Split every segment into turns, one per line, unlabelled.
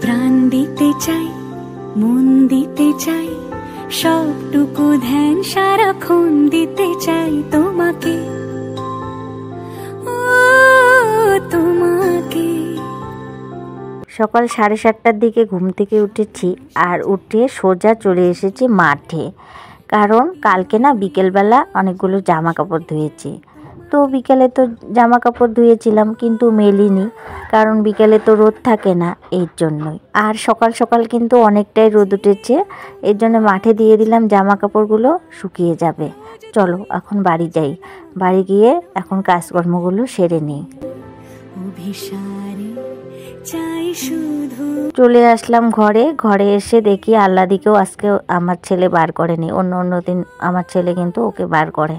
প্রাণ দিতে চাই, মন দিতে চাই, সবটুকু ধ্যান সারাক্ষণ দিতে চাই তোমাকে, ও তোমাকে।
সকাল 7:30টার দিকে ঘুম থেকে উঠেছি, আর উঠে সোজা চলে এসেছি মাঠে। কারণ কালকে না বিকেলবেলা অনেকগুলো জামা কাপড় ধুয়েছি। তো বিকেলে তো জামা কাপড় ধুয়েছিলাম, কিন্তু মেলিনি, কারণ বিকেলে তো রোদ থাকে না, এই জন্যই। আর সকাল সকাল কিন্তু অনেকটাই রোদ উঠেছে, এর জন্য মাঠে দিয়ে দিলাম, জামা কাপড়গুলো শুকিয়ে যাবে। চলো এখন বাড়ি যাই, বাড়ি গিয়ে এখন কাজকর্মগুলো সেরে নিই। চলে আসলাম ঘরে। ঘরে এসে দেখি আল্লাদিকেও আজকে আমার ছেলে বার করেনি। অন্য দিন আমার ছেলে কিন্তু ওকে বার করে,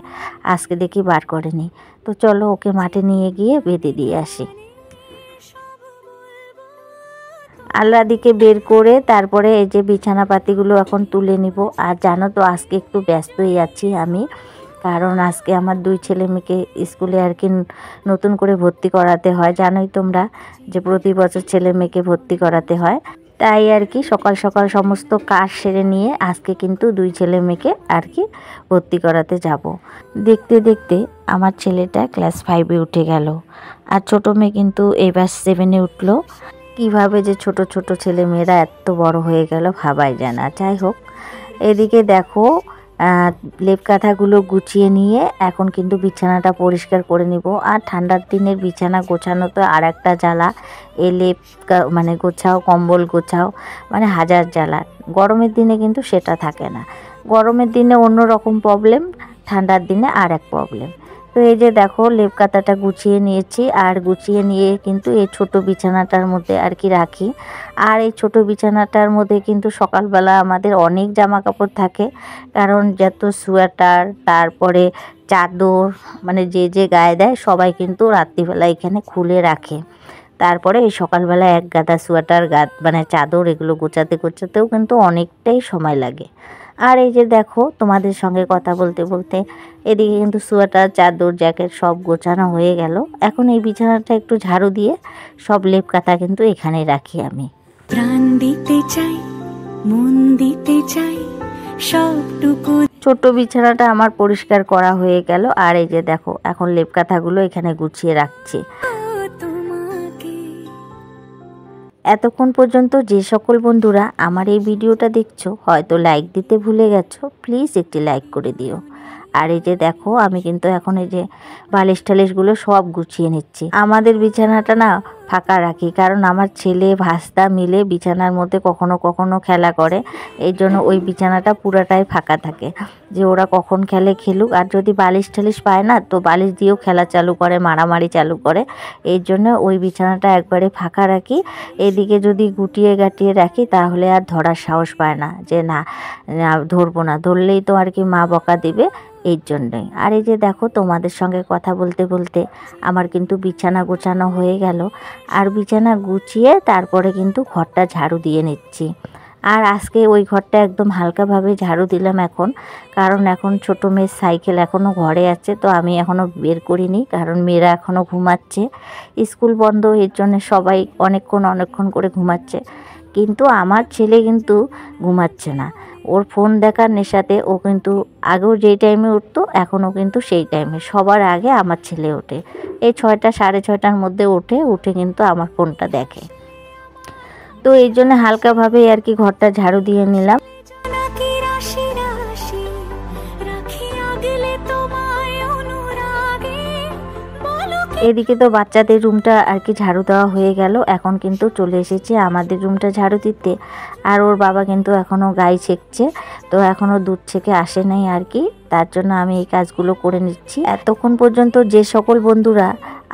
আজকে দেখি বার করেনি। তো চলো ওকে মাঠে নিয়ে গিয়ে বেঁধে দিয়ে আসি। আল্লাদিকে বের করে তারপরে এই যে বিছানা পাতিগুলো এখন তুলে নিব। আর জানো তো আজকে একটু ব্যস্তই আছি আমি, কারণ আজকে আমার 2 ছেলে মেয়েকে স্কুলে আর কি নতুন করে ভর্তি করাতে হয়। জানোই তোমরা যে প্রতি বছর ছেলে মেয়েকে ভর্তি করাতে হয়, তাই আর কি সকাল সকাল সমস্ত কাজ সেরে নিয়ে আজকে কিন্তু 2 ছেলে মেয়েকে আর কি ভর্তি করাতে যাব। দেখতে দেখতে আমার ছেলেটা ক্লাস 5-এ উঠে গেল, আর ছোটো মেয়ে কিন্তু এবার 7-এ উঠলো। কিভাবে যে ছোট ছোট ছেলে মেয়েরা এত বড় হয়ে গেল ভাবাই যায় না। যাই হোক, এদিকে দেখো লেপ কাঁথাগুলো গুছিয়ে নিয়ে এখন কিন্তু বিছানাটা পরিষ্কার করে নিব। আর ঠান্ডার দিনের বিছানা গোছানো তো আর একটা জ্বালা। এই লেপ মানে গোছাও, কম্বল গোছাও, মানে হাজার জ্বালা। গরমের দিনে কিন্তু সেটা থাকে না। গরমের দিনে অন্য রকম প্রবলেম, ঠান্ডার দিনে আর এক প্রবলেম। তো এই যে দেখো লেপ কাঁথাটা গুছিয়ে নিয়েছি, আর গুছিয়ে নিয়ে কিন্তু এই ছোট বিছানাটার মধ্যে আর কি রাখি। আর এই ছোট বিছানাটার মধ্যে কিন্তু সকালবেলা আমাদের অনেক জামা কাপড় থাকে, কারণ যত সোয়েটার, তারপরে চাদর, মানে যে যে গায়ে দেয় সবাই কিন্তু রাত্রিবেলা এখানে খুলে রাখে। তারপরে এই সকালবেলা এক গাদা সোয়েটার, মানে চাদর, এগুলো গোছাতে গোছাতেও কিন্তু অনেকটাই সময় লাগে। আর এই যে দেখো তোমাদের সঙ্গে কথা বলতে বলতে এদিকে কিন্তু সোয়েটার, চাদর, জ্যাকেট সব গোছানো হয়ে গেল। এখন এই বিছানাটা একটু ঝাড়ু দিয়ে সব লেপ কাঁথা কিন্তু এখানে রাখি আমি।
প্রাণ দিতে চাই, মন দিতে চাই, সবটুকু।
ছোট বিছানাটা আমার পরিষ্কার করা হয়ে গেল। আর এই যে দেখো এখন লেপ কাঁথাগুলো এখানে গুছিয়ে রাখছি। এতক্ষণ পর্যন্ত যে সকল বন্ধুরা আমার এই ভিডিওটা দেখছো, হয়তো লাইক দিতে ভুলে গেছো, প্লিজ একটি লাইক করে দিও। আর এই যে দেখো আমি কিন্তু এখন এই যে বালিশ টালিশগুলো সব গুছিয়ে নিচ্ছি। আমাদের বিছানাটা না ফাঁকা রাখি, কারণ আমার ছেলে ভাস্তা মিলে বিছানার মধ্যে কখনো কখনো খেলা করে, এই জন্য ওই বিছানাটা পুরাটাই ফাঁকা থাকে, যে ওরা কখন খেলে খেলুক। আর যদি বালিশ টালিশ পায় না, তো বালিশ দিয়েও খেলা চালু করে, মারামারি চালু করে, এই জন্য ওই বিছানাটা একবারে ফাঁকা রাখি। এদিকে যদি গুটিয়ে গাটিয়ে রাখি তাহলে আর ধরার সাহস পায় না, যে না ধরবো না, ধরলেই তো আর কি মা বকা দিবে, এই জন্যই। আর এই যে দেখো তোমাদের সঙ্গে কথা বলতে বলতে আমার কিন্তু বিছানা গোছানো হয়ে গেল। আর বিছানা গুছিয়ে তারপরে কিন্তু ঘরটা ঝাড়ু দিয়ে নিচ্ছি। আর আজকে ওই ঘরটা একদম হালকাভাবে ঝাড়ু দিলাম এখন, কারণ এখন ছোটো মেয়ের সাইকেল এখনও ঘরে আছে, তো আমি এখনও বের করিনি, কারণ মেয়েরা এখনও ঘুমাচ্ছে, স্কুল বন্ধ, এর জন্য সবাই অনেকক্ষণ করে ঘুমাচ্ছে। কিন্তু আমার ছেলে কিন্তু ঘুমাচ্ছে না, ওর ফোন দেখার নেশাতে ও কিন্তু আগেও যেই টাইমে উঠতো এখনও কিন্তু সেই টাইমে, সবার আগে আমার ছেলে ওঠে। এই 6টা 6:30টার মধ্যে উঠে কিন্তু আমার ফোনটা দেখে। তো এই জন্য হালকাভাবে আর কি ঘরটা ঝাড়ু দিয়ে নিলাম। এদিকে তো বাচ্চাদের রুমটা আর কি ঝাড়ু দেওয়া হয়ে গেল। এখন কিন্তু চলে এসেছি আমাদের রুমটা ঝাড়ু দিতে। আর ওর বাবা কিন্তু এখনও গাই ছেঁকছে, তো এখনও দুধ ছেঁকে আসে নাই আর কি, তার জন্য আমি এই কাজগুলো করে নিচ্ছি। এতক্ষণ পর্যন্ত যে সকল বন্ধুরা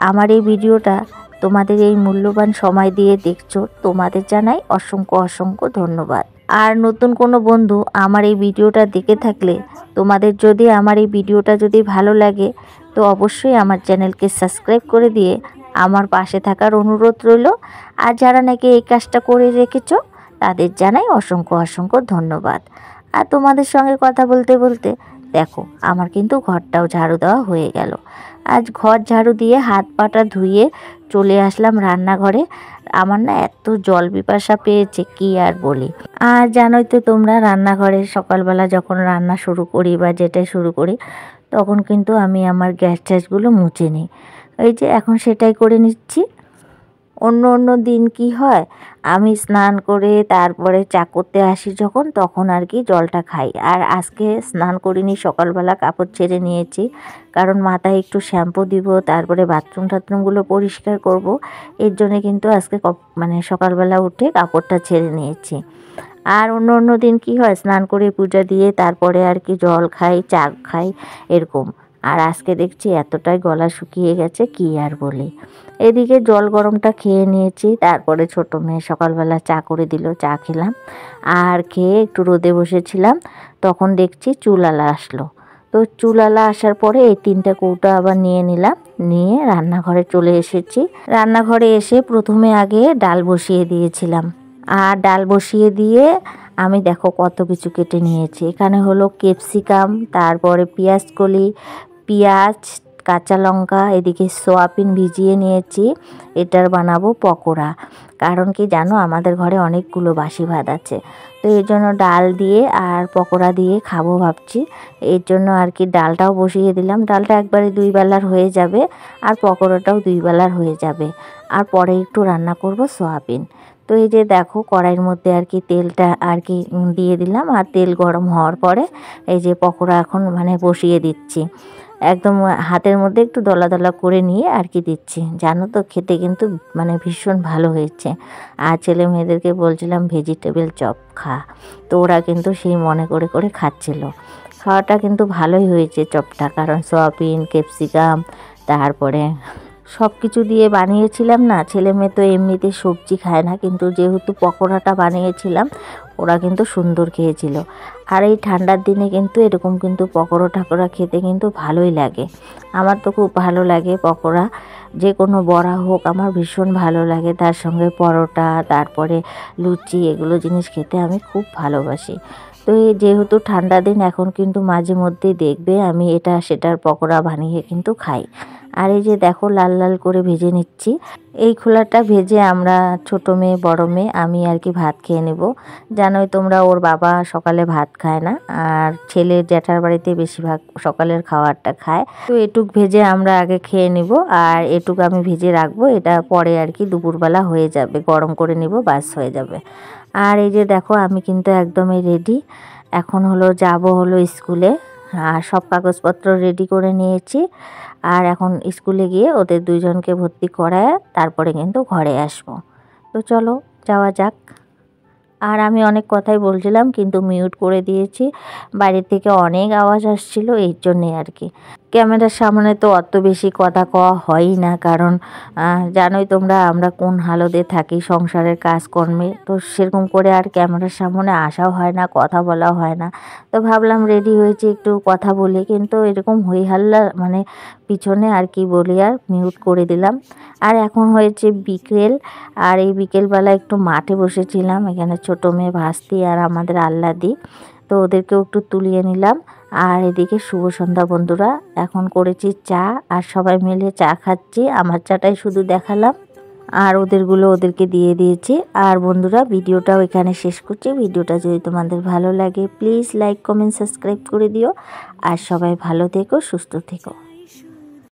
আমার এই ভিডিওটা তোমাদের এই মূল্যবান সময় দিয়ে দেখছো, তোমাদের জানাই অসংখ্য ধন্যবাদ। আর নতুন কোনো বন্ধু আমার এই ভিডিওটা দেখে থাকলে, তোমাদের যদি আমার এই ভিডিওটা যদি ভালো লাগে, তো অবশ্যই আমার চ্যানেলকে সাবস্ক্রাইব করে দিয়ে আমার পাশে থাকার অনুরোধ রইল। আর যারা নাকি এই কাজটা করে রেখেছো, তাদের জানাই অসংখ্য ধন্যবাদ। আর তোমাদের সঙ্গে কথা বলতে বলতে দেখো আমার কিন্তু ঘরটাও ঝাড়ু দেওয়া হয়ে গেল। আজ ঘর ঝাড়ু দিয়ে হাত পাটা ধুয়ে চলে আসলাম রান্নাঘরে। আমার না এত জল পিপাসা পেয়েছে কি আর বলি। আর জানোই তো তোমরা, রান্নাঘরে সকালবেলা যখন রান্না শুরু করি বা যেটাই শুরু করি তখন কিন্তু আমি আমার গ্যাস ট্যাসগুলো মুছে নিই। এই যে এখন সেটাই করে নিচ্ছি। অন্য দিন কি হয়, আমি স্নান করে তারপরে চা করতে আসি যখন, তখন আর কি জলটা খাই। আর আজকে স্নান করিনি, সকালবেলা কাপড় ছেড়ে নিয়েছি, কারণ মাথায় একটু শ্যাম্পু দিব, তারপরে বাথরুম টাথরুমগুলো পরিষ্কার করব। এর জন্যে কিন্তু আজকে সকালবেলা উঠে কাপড়টা ছেড়ে নিয়েছি। আর অন্য দিন কি হয়, স্নান করে পূজা দিয়ে তারপরে আর কি জল খাই, চা খাই, এরকম। আর আজকে দেখছি এতটাই গলা শুকিয়ে গেছে কি আর বলি। এদিকে জল গরমটা খেয়ে নিয়েছি, তারপরে ছোট মেয়ে সকালবেলা চা করে দিল, চা খেলাম। আর খেয়ে একটু রোদে বসেছিলাম, তখন দেখছি চুলালা আসলো। তো চুলালা আসার পরে এই 3টা কৌটা আবার নিয়ে নিলাম, নিয়ে রান্নাঘরে চলে এসেছি। রান্নাঘরে এসে প্রথমে আগে ডাল বসিয়ে দিয়েছিলাম। আর ডাল বসিয়ে দিয়ে আমি দেখো কত কিছু কেটে নিয়েছি। এখানে হলো ক্যাপসিকাম, তারপরে পেঁয়াজকলি, পেঁয়াজ, কাঁচা লঙ্কা, এদিকে সয়াবিন ভিজিয়ে নিয়েছি। এটার বানাবো পকোড়া। কারণ কি জানো, আমাদের ঘরে অনেকগুলো বাসি ভাত আছে, তো এর জন্য ডাল দিয়ে আর পকোড়া দিয়ে খাবো ভাবছি। এর জন্য আর কি ডালটাও বসিয়ে দিলাম। ডালটা একবারে 2 বেলার হয়ে যাবে, আর পকোড়াটাও 2 বেলার হয়ে যাবে। আর পরে একটু রান্না করব সয়াবিন। তো এই যে দেখো কড়াইয়ের মধ্যে আর কি তেলটা আর কি দিয়ে দিলাম, আর তেল গরম হওয়ার পরে এই যে পকোড়া এখন বসিয়ে দিচ্ছি। একদম হাতের মধ্যে একটু দলা দলা করে নিয়ে আর কি দিচ্ছি। জানো তো, খেতে কিন্তু ভীষণ ভালো হয়েছে। আর ছেলে মেয়েদেরকে বলছিলাম ভেজিটেবল চপ খা, তো ওরা কিন্তু সেই মনে করে করে খাচ্ছিল। খাওয়াটা কিন্তু ভালোই হয়েছে চপটা, কারণ সয়াবিন, ক্যাপসিকাম, তারপরে সব কিছু দিয়ে বানিয়েছিলাম না। ছেলে মেয়ে তো এমনিতে সবজি খায় না, কিন্তু যেহেতু পকোড়াটা বানিয়েছিলাম ওরা কিন্তু সুন্দর খেয়েছিল। আর এই ঠান্ডার দিনে কিন্তু এরকম কিন্তু পকোড়া ঠাকুরা খেতে কিন্তু ভালোই লাগে। আমার তো খুব ভালো লাগে পকোড়া, যে কোনো বড়া হোক আমার ভীষণ ভালো লাগে। তার সঙ্গে পরোটা, তারপরে লুচি, এগুলো জিনিস খেতে আমি খুব ভালোবাসি। তো এই যেহেতু ঠান্ডা দিন, এখন কিন্তু মাঝে মধ্যেই দেখবে আমি এটা সেটার পকোড়া বানিয়ে কিন্তু খাই। আর এই যে দেখো লাল লাল করে ভেজে নিচ্ছি। এই খোলাটা ভেজে আমরা ছোট মেয়ে বড় মেয়ে আমি আর কি ভাত খেয়ে নেব। জানোই তোমরা, ওর বাবা সকালে ভাত খায় না, আর ছেলের জ্যাঠার বাড়িতে বেশিরভাগ সকালের খাবারটা খায়। তো এটুক ভেজে আমরা আগে খেয়ে নেব, আর এটুক আমি ভেজে রাখবো, এটা পরে আর কি দুপুরবেলা হয়ে যাবে, গরম করে নিব, বাস হয়ে যাবে। আর এই যে দেখো আমি কিন্তু একদমই রেডি। এখন যাব স্কুলে। আর সব কাগজপত্র রেডি করে নিয়েছি। আর এখন স্কুলে গিয়ে ওদের 2 জনকে ভর্তি করায় তারপরে কিন্তু ঘরে আসবো। তো চলো যাওয়া যাক। আর আমি অনেক কথাই বলছিলাম, কিন্তু মিউট করে দিয়েছি, বাইরে থেকে অনেক আওয়াজ আসছিল, এই জন্যে আর কি। ক্যামেরার সামনে তো অত বেশি কথা কওয়া হয়ই না, কারণ জানোই তোমরা আমরা কোন হালতে থাকি সংসারের কাজকর্মে, তো সেরকম করে আর ক্যামেরার সামনে আসাও হয় না, কথা বলাও হয় না। তো ভাবলাম রেডি হয়েছি একটু কথা বলি, কিন্তু এরকম হই হাল্লা পিছনে আর কি বলি, আর মিউট করে দিলাম। আর এখন হয়েছে বিকেল, আর এই বিকেলবেলা একটু মাঠে বসেছিলাম। এখানে ছোট মেয়ে ভাস্তি আর আমাদের আল্লাদি, তো ওদেরকেও একটু তুলিয়ে নিলাম। আর এদিকে শুভ সন্ধ্যা বন্ধুরা। এখন করেছি চা, আর সবাই মিলে চা খাচ্ছি। আমার চাটাই শুধু দেখালাম, আর ওদেরকে দিয়ে দিয়েছি। আর বন্ধুরা, ভিডিওটাও এখানে শেষ করছি। ভিডিওটা যদি তোমাদের ভালো লাগে প্লিজ লাইক, কমেন্ট, সাবস্ক্রাইব করে দিও। আর সবাই ভালো থেকো, সুস্থ থেকো।